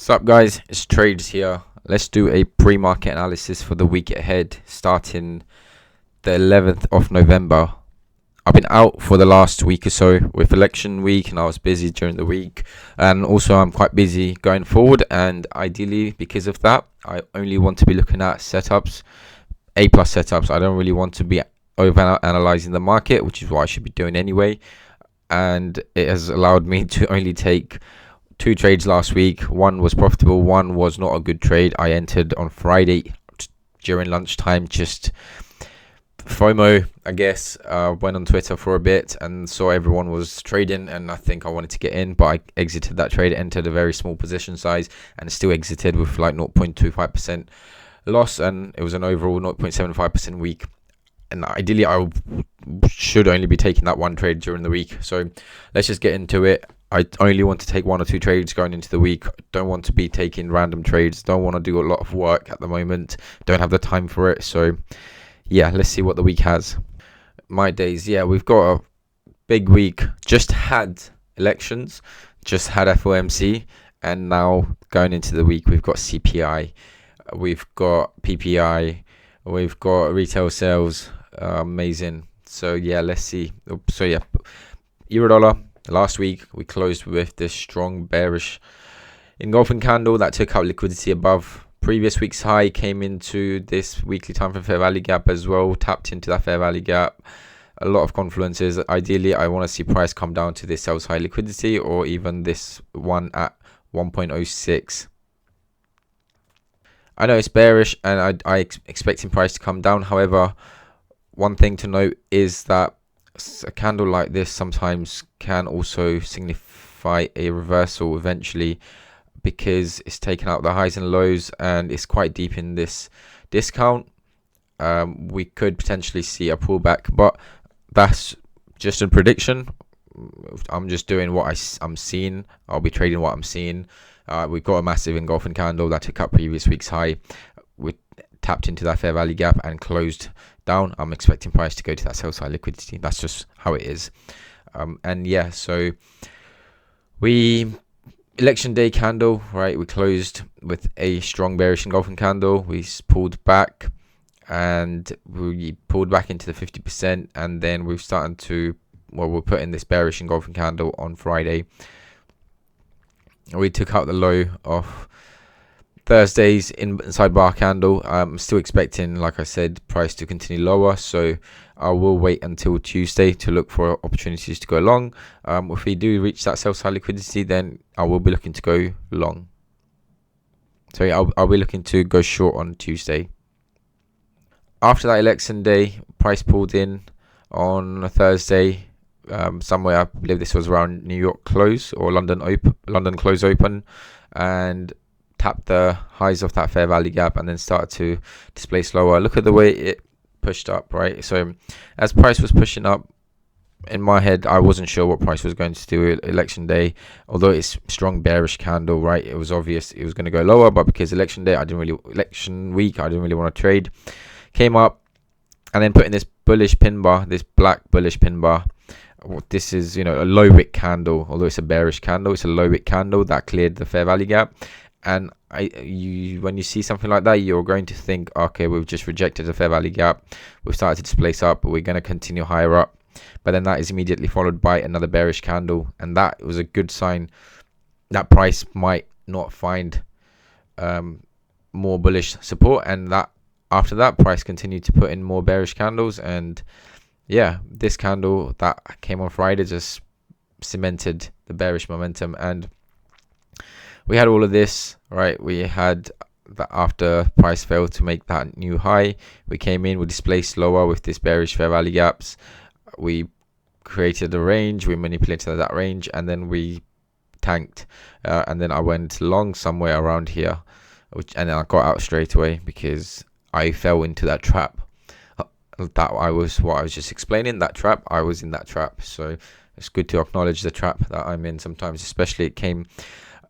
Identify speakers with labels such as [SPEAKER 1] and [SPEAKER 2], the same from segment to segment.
[SPEAKER 1] Sup guys, it's Trades here. Let's do a pre-market analysis for the week ahead starting the 11th of November. I've been out for the last week or so with election week and I was busy during the week, and also I'm quite busy going forward, and ideally because of that I only want to be looking at setups, A+ setups. I don't really want to be over analyzing the market, which is what I should be doing anyway, and it has allowed me to only take 2 trades last week. One was profitable, one was not a good trade. I entered on Friday during lunchtime, just FOMO, I guess. Went on Twitter for a bit and saw everyone was trading, and I think I wanted to get in, but I exited that trade, entered a very small position size, and still exited with like 0.25% loss, and it was an overall 0.75% week. And ideally I should only be taking that one trade during the week. So let's just get into it. I only want to take 1 or 2 trades going into the week. Don't want to be taking random trades. Don't want to do a lot of work at the moment. Don't have the time for it. So yeah, let's see what the week has. My days, yeah, we've got a big week. Just had elections, just had FOMC, and now going into the week we've got CPI, we've got PPI, we've got retail sales. Amazing. So yeah, let's see. So yeah, euro dollar. Last week we closed with this strong bearish engulfing candle that took out liquidity above previous week's high, came into this weekly time frame fair value gap as well, tapped into that fair value gap. A lot of confluences. Ideally I want to see price come down to this sales high liquidity, or even this one at 1.06. I know it's bearish and I expecting price to come down. However, one thing to note is that a candle like this sometimes can also signify a reversal eventually, because it's taken out the highs and lows and it's quite deep in this discount. We could potentially see a pullback, but that's just a prediction. I'm just doing what I'm seeing. I'll be trading what I'm seeing. We've got a massive engulfing candle that took up previous week's high. We tapped into that fair value gap and closed down. I'm expecting price to go to that sell side liquidity. That's just how it is. And yeah, so election day candle, right? We closed with a strong bearish engulfing candle. We pulled back and we pulled back into the 50%, and then we've started to, well, we're putting this bearish engulfing candle on Friday. We took out the low of Thursday's inside bar candle. I'm still expecting, like I said, price to continue lower, so I will wait until Tuesday to look for opportunities to go long. If we do reach that sell side liquidity, then I will be looking to go long. So yeah, I'll be looking to go short on Tuesday. After that election day, price pulled in on a Thursday, somewhere, I believe this was around New York close or London close open, and tapped the highs of that fair value gap and then started to display slower. Look at the way it pushed up, right? So as price was pushing up, in my head I wasn't sure what price was going to do election day, although it's strong bearish candle, right? It was obvious it was going to go lower, but because election week I didn't really want to trade. Came up and then put in this bullish pin bar, this black bullish pin bar. This is, a low wick candle. Although it's a bearish candle, it's a low wick candle that cleared the fair value gap. And when you see something like that, you're going to think, okay, we've just rejected the fair value gap, we've started to displace up, we're going to continue higher up. But then that is immediately followed by another bearish candle, and that was a good sign that price might not find more bullish support. And that after that, price continued to put in more bearish candles, and yeah, this candle that came on Friday just cemented the bearish momentum. And we had all of this, right? We had that after price failed to make that new high, we came in, we displaced lower with this bearish fair value gaps. We created a range, we manipulated that range, and then we tanked. And then I went long somewhere around here, and then I got out straight away because I fell into that trap. What I was just explaining, that trap. I was in that trap. So it's good to acknowledge the trap that I'm in sometimes, especially it came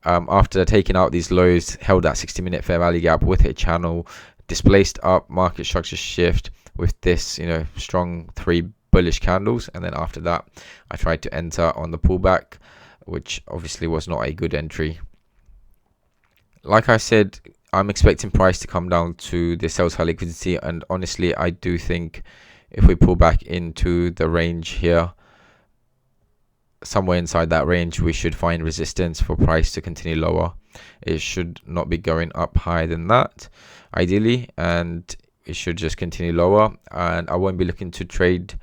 [SPEAKER 1] after taking out these lows, held that 60-minute fair value gap with a channel, displaced up, market structure shift with this, strong 3 bullish candles, and then after that I tried to enter on the pullback, which obviously was not a good entry. like I said, I'm expecting price to come down to the sell side liquidity, and honestly, I do think if we pull back into the range here, somewhere inside that range, we should find resistance for price to continue lower. It should not be going up higher than that, ideally, and it should just continue lower. And I won't be looking to trade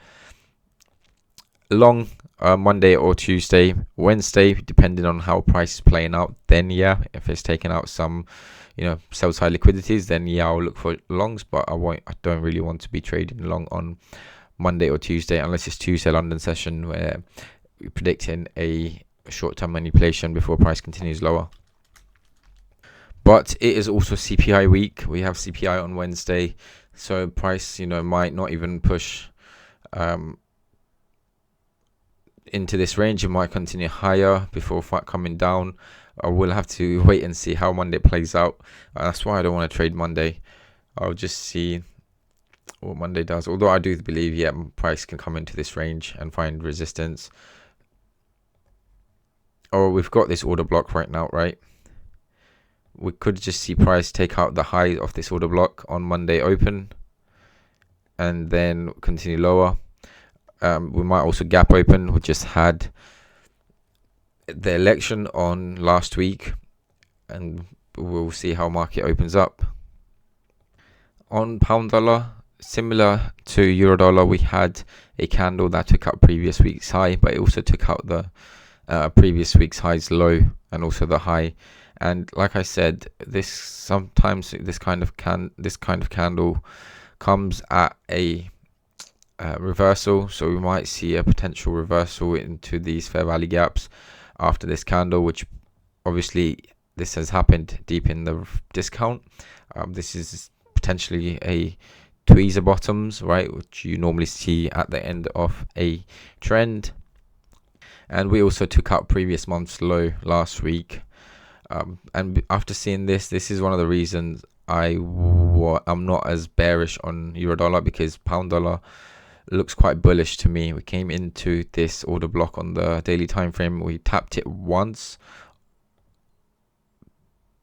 [SPEAKER 1] long Monday or Tuesday, Wednesday, depending on how price is playing out. Then yeah, if it's taking out some, sell side liquidities, then yeah, I'll look for longs. But I don't really want to be trading long on Monday or Tuesday, unless it's Tuesday London session where we're predicting a short-term manipulation before price continues lower. But it is also CPI week. We have CPI on Wednesday, so price, might not even push into this range. It might continue higher before coming down. I will have to wait and see how Monday plays out. That's why I don't want to trade Monday. I'll just see what Monday does. Although I do believe, yeah, price can come into this range and find resistance. Or we've got this order block right now, right? We could just see price take out the high of this order block on Monday open and then continue lower. We might also gap open. We just had the election on last week, and we'll see how market opens up. On pound dollar, similar to euro dollar, we had a candle that took out previous week's high, but it also took out the previous week's highs low and also the high. And like I said, sometimes this kind of candle comes at a reversal, so we might see a potential reversal into these fair value gaps after this candle, which obviously this has happened deep in the discount. This is potentially a tweezer bottoms, right, which you normally see at the end of a trend. And we also took out previous month's low last week. And after seeing this is one of the reasons I'm not as bearish on euro dollar, because pound dollar looks quite bullish to me. We came into this order block on the daily time frame. We tapped it once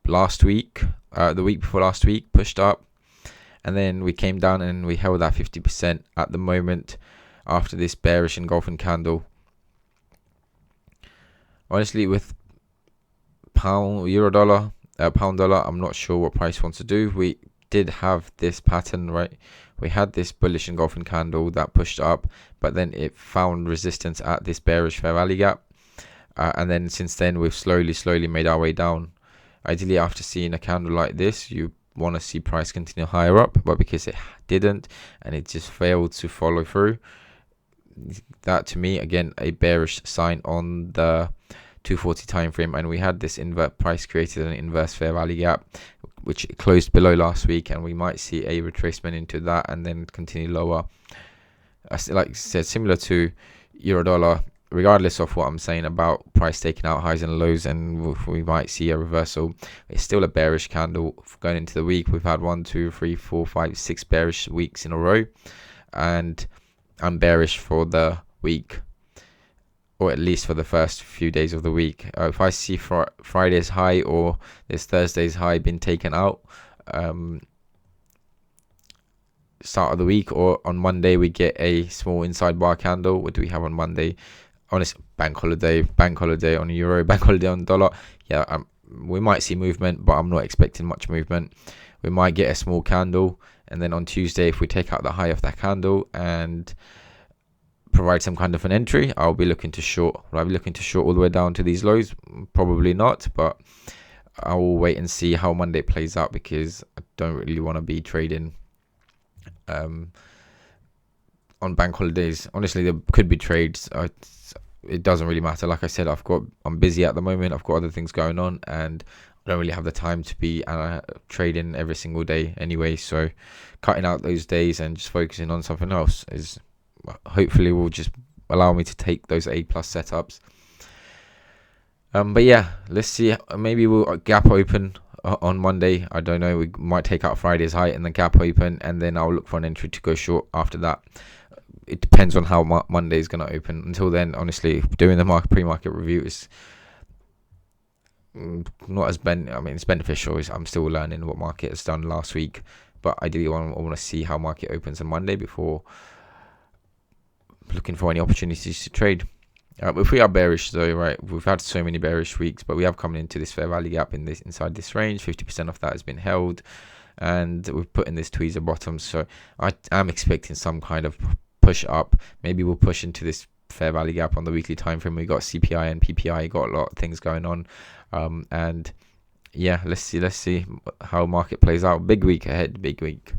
[SPEAKER 1] last week, the week before last week, pushed up, and then we came down and we held that 50% at the moment after this bearish engulfing candle. Honestly, with pound dollar, I'm not sure what price wants to do. We did have this pattern, right? We had this bullish engulfing candle that pushed up, but then it found resistance at this bearish fair value gap, and then since then we've slowly made our way down. Ideally, after seeing a candle like this, you want to see price continue higher up, but because it didn't and it just failed to follow through, that to me, again, a bearish sign on the 240 time frame. And we had this price created an inverse fair value gap, which closed below last week, and we might see a retracement into that and then continue lower. Like I said, similar to euro dollar, regardless of what I'm saying about price taking out highs and lows, and we might see a reversal, it's still a bearish candle going into the week. We've had 1, 2, 3, 4, 5, 6 bearish weeks in a row, and I'm bearish for the week, or at least for the first few days of the week. If I see Friday's high or this Thursday's high been taken out start of the week, or on Monday we get a small inside bar candle. What do we have on Monday? Honest, bank holiday on euro, bank holiday on dollar. Yeah, we might see movement, but I'm not expecting much movement. We might get a small candle, and then on Tuesday, if we take out the high of that candle and provide some kind of an entry, I'll be looking to short. Will I be looking to short all the way down to these lows? Probably not, but I will wait and see how Monday plays out, because I don't really want to be trading on bank holidays. Honestly, there could be trades. It doesn't really matter. Like I said, I'm busy at the moment. I've got other things going on, and I don't really have the time to be trading every single day anyway. So cutting out those days and just focusing on something else is hopefully will just allow me to take those A+ setups. But yeah, let's see. Maybe we'll gap open on Monday. I don't know. We might take out Friday's high and then gap open, and then I'll look for an entry to go short after that. It depends on how Monday is going to open. Until then, honestly, doing the pre-market review is not as I mean, it's beneficial. I'm still learning what market has done last week, but ideally I want to see how market opens on Monday before looking for any opportunities to trade. If we are bearish though, right, we've had so many bearish weeks, but we have come into this fair value gap inside this range. 50% of that has been held, and we've put in this tweezer bottom. So I am expecting some kind of push up. Maybe we'll push into this fair value gap on the weekly time frame. We got CPI and PPI, got a lot of things going on, and yeah, let's see how market plays out. Big week ahead, big week.